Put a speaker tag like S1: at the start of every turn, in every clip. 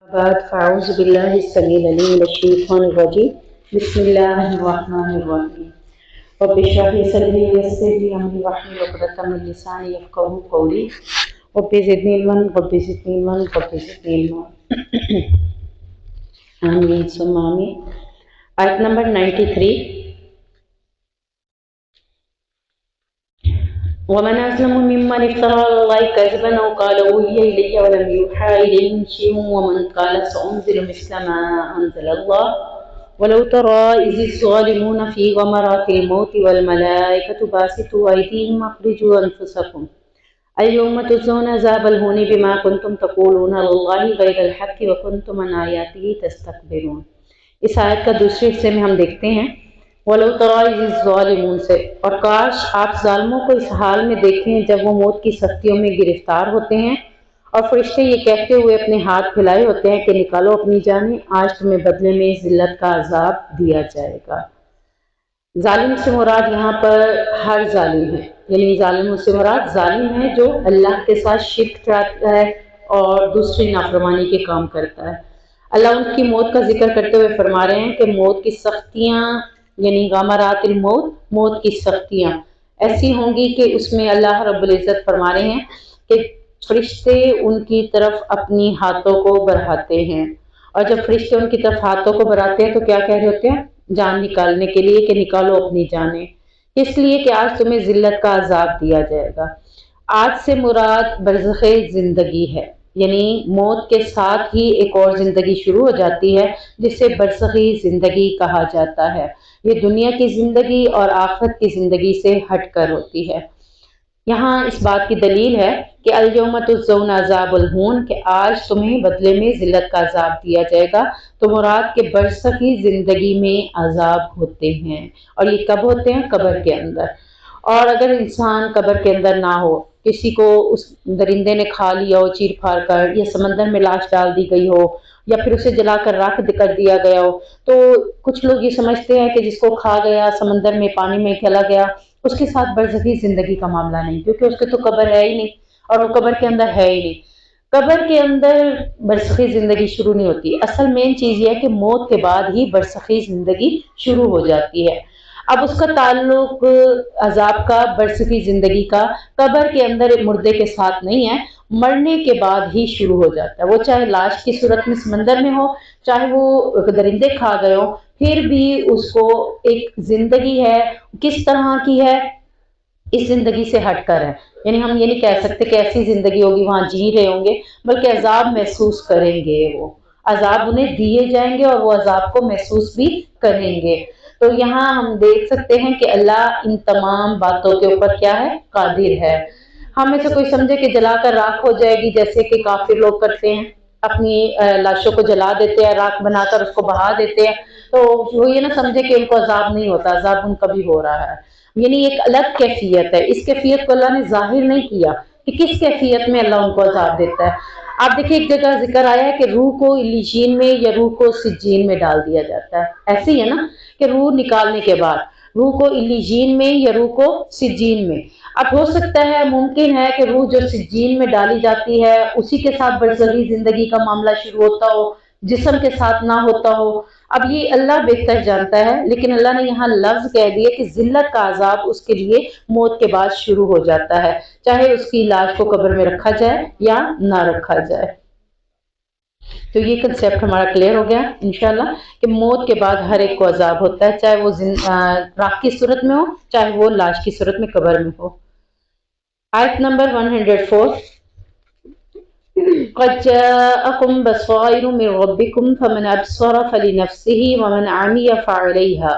S1: بعد فأعوذ بالله السميع العليم من الشيطان الرجيم بسم الله الرحمن الرحيم رب اشرح لي صدري ويسر لي أمري واحلل عقدة من لساني يفقهوا قولي رب زدني علما رب زدني علما رب زدني علما آمين ثم آمين. آیت نمبر 93. ومن أظلم ممن افترى على الله كذبا أو قال أوحي إلي ولم يوحى إليه شيء ومن قال سأنزل مثل ما أنزل الله ولو ترى إذ الظالمون في غمرات الموت والملائكة باسطوا أيديهم أخرجوا أنفسكم اليوم تجزون عذاب الهون بما كنتم تقولون على الله غير الحق وكنتم عن آياته تستكبرون. اس آیت کا دوسرے حصے میں ہم دیکھتے ہیں وَلَوْ تَرَىٰ إِذِ الظَّالِمُونَ سے، اور کاش آپ ظالموں کو اس حال میں دیکھیں جب وہ موت کی سختیوں میں گرفتار ہوتے ہیں اور فرشتے یہ کہتے ہوئے اپنے ہاتھ پھیلائے ہوتے ہیں کہ نکالو اپنی جانیں، آج تمہیں بدلے میں ذلت کا عذاب دیا جائے گا. ظالم سے مراد یہاں پر ہر ظالم ہے، یعنی ظالموں سے مراد ظالم ہے جو اللہ کے ساتھ شرک کرتا ہے اور دوسری نافرمانی کے کام کرتا ہے. اللہ ان کی موت کا ذکر کرتے ہوئے فرما رہے ہیں کہ موت کی سختیاں یعنی غامرات الموت، موت کی سختیاں ایسی ہوں گی کہ اس میں اللہ رب العزت فرما رہے ہیں کہ فرشتے ان کی طرف اپنی ہاتھوں کو بڑھاتے ہیں، اور جب فرشتے ان کی طرف ہاتھوں کو بڑھاتے ہیں تو کیا کہہ رہے ہوتے ہیں؟ جان نکالنے کے لیے کہ نکالو اپنی جانیں، اس لیے کہ آج تمہیں ذلت کا عذاب دیا جائے گا. آج سے مراد برزخ زندگی ہے، یعنی موت کے ساتھ ہی ایک اور زندگی شروع ہو جاتی ہے جسے برزخی زندگی کہا جاتا ہے. یہ دنیا کی زندگی اور آخرت کی زندگی سے ہٹ کر ہوتی ہے. یہاں اس بات کی دلیل ہے کہ الیوم تجزون عذاب الہون، کہ آج تمہیں بدلے میں ذلت کا عذاب دیا جائے گا. تو مراد کے برزخی زندگی میں عذاب ہوتے ہیں، اور یہ کب ہوتے ہیں؟ قبر کے اندر. اور اگر انسان قبر کے اندر نہ ہو، کسی کو اس درندے نے کھا لیا ہو چیر پھاڑ کر، یا سمندر میں لاش ڈال دی گئی ہو، یا پھر اسے جلا کر راکھ کر دیا گیا ہو، تو کچھ لوگ یہ سمجھتے ہیں کہ جس کو کھا گیا سمندر میں پانی میں چلا گیا اس کے ساتھ برزخی زندگی کا معاملہ نہیں، کیونکہ اس کے تو قبر ہے ہی نہیں اور وہ قبر کے اندر ہے ہی نہیں. قبر کے اندر برزخی زندگی شروع نہیں ہوتی. اصل مین چیز یہ ہے کہ موت کے بعد ہی برزخی زندگی شروع ہو جاتی ہے. اب اس کا تعلق عذاب کا، برزخی زندگی کا قبر کے اندر مردے کے ساتھ نہیں ہے، مرنے کے بعد ہی شروع ہو جاتا ہے. وہ چاہے لاش کی صورت میں سمندر میں ہو، چاہے وہ درندے کھا گئے ہو، پھر بھی اس کو ایک زندگی ہے. کس طرح کی ہے؟ اس زندگی سے ہٹ کر ہے. یعنی ہم یہ نہیں کہہ سکتے کہ ایسی زندگی ہوگی وہاں جی رہے ہوں گے، بلکہ عذاب محسوس کریں گے. وہ عذاب انہیں دیے جائیں گے اور وہ عذاب کو محسوس بھی کریں گے. تو یہاں ہم دیکھ سکتے ہیں کہ اللہ ان تمام باتوں کے اوپر کیا ہے؟ قادر ہے. ہم میں سے کوئی سمجھے کہ جلا کر راکھ ہو جائے گی، جیسے کہ کافر لوگ کرتے ہیں، اپنی لاشوں کو جلا دیتے ہیں، راکھ بنا کر اس کو بہا دیتے ہیں، تو وہ یہ نہ سمجھے کہ ان کو عذاب نہیں ہوتا، عذاب ان کا بھی ہو رہا ہے. یعنی ایک الگ کیفیت ہے. اس کیفیت کو اللہ نے ظاہر نہیں کیا کہ کس کیفیت میں اللہ ان کو عذاب دیتا ہے. آپ دیکھیں ایک جگہ ذکر آیا ہے کہ روح کو علیجین میں یا روح کو سجین میں ڈال دیا جاتا ہے. ایسے ہی ہے نا کہ روح نکالنے کے بعد روح کو علیجین میں یا روح کو سجین میں. اب ہو سکتا ہے، ممکن ہے کہ روح جو سجین میں ڈالی جاتی ہے اسی کے ساتھ برزخی زندگی کا معاملہ شروع ہوتا ہو، جسم کے ساتھ نہ ہوتا ہو. اب یہ اللہ بہتر جانتا ہے، لیکن اللہ نے یہاں لفظ کہہ دیا کہ ذلت کا عذاب اس کے لیے موت کے بعد شروع ہو جاتا ہے، چاہے اس کی لاش کو قبر میں رکھا جائے یا نہ رکھا جائے. تو یہ کنسیپٹ ہمارا کلیئر ہو گیا انشاءاللہ کہ موت کے بعد ہر ایک کو عذاب ہوتا ہے، چاہے وہ راکھ کی صورت میں ہو، چاہے وہ لاش کی صورت میں قبر میں ہو. آیت نمبر 104. قد جاءكم بصائر من ربكم فمن ابصر فلنفسه ومن عمي فعليها.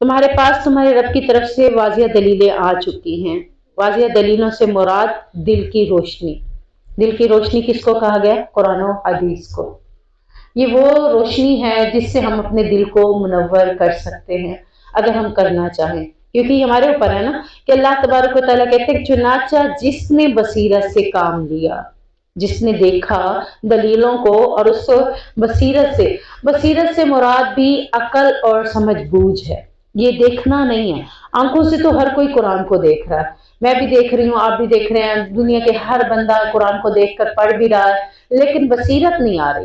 S1: تمہارے پاس تمہارے رب کی طرف سے واضح دلیلیں آ چکی ہیں. واضح دلیلوں سے مراد دل کی روشنی. دل کی روشنی کس کو کہا گیا؟ قرآن و حدیث کو. یہ وہ روشنی ہے جس سے ہم اپنے دل کو منور کر سکتے ہیں اگر ہم کرنا چاہیں، کیونکہ یہ ہمارے اوپر ہے نا کہ اللہ تبارک و تعالیٰ کہتے ہیں چنانچہ جس نے بصیرت سے کام لیا، جس نے دیکھا دلیلوں کو اور اس کو بصیرت سے مراد بھی عقل اور سمجھ بوجھ ہے. یہ دیکھنا نہیں ہے. آنکھوں سے تو ہر کوئی قرآن کو دیکھ رہا ہے، میں بھی دیکھ رہی ہوں، آپ بھی دیکھ رہے ہیں، دنیا کے ہر بندہ قرآن کو دیکھ کر پڑھ بھی رہا ہے، لیکن بصیرت نہیں آ رہی.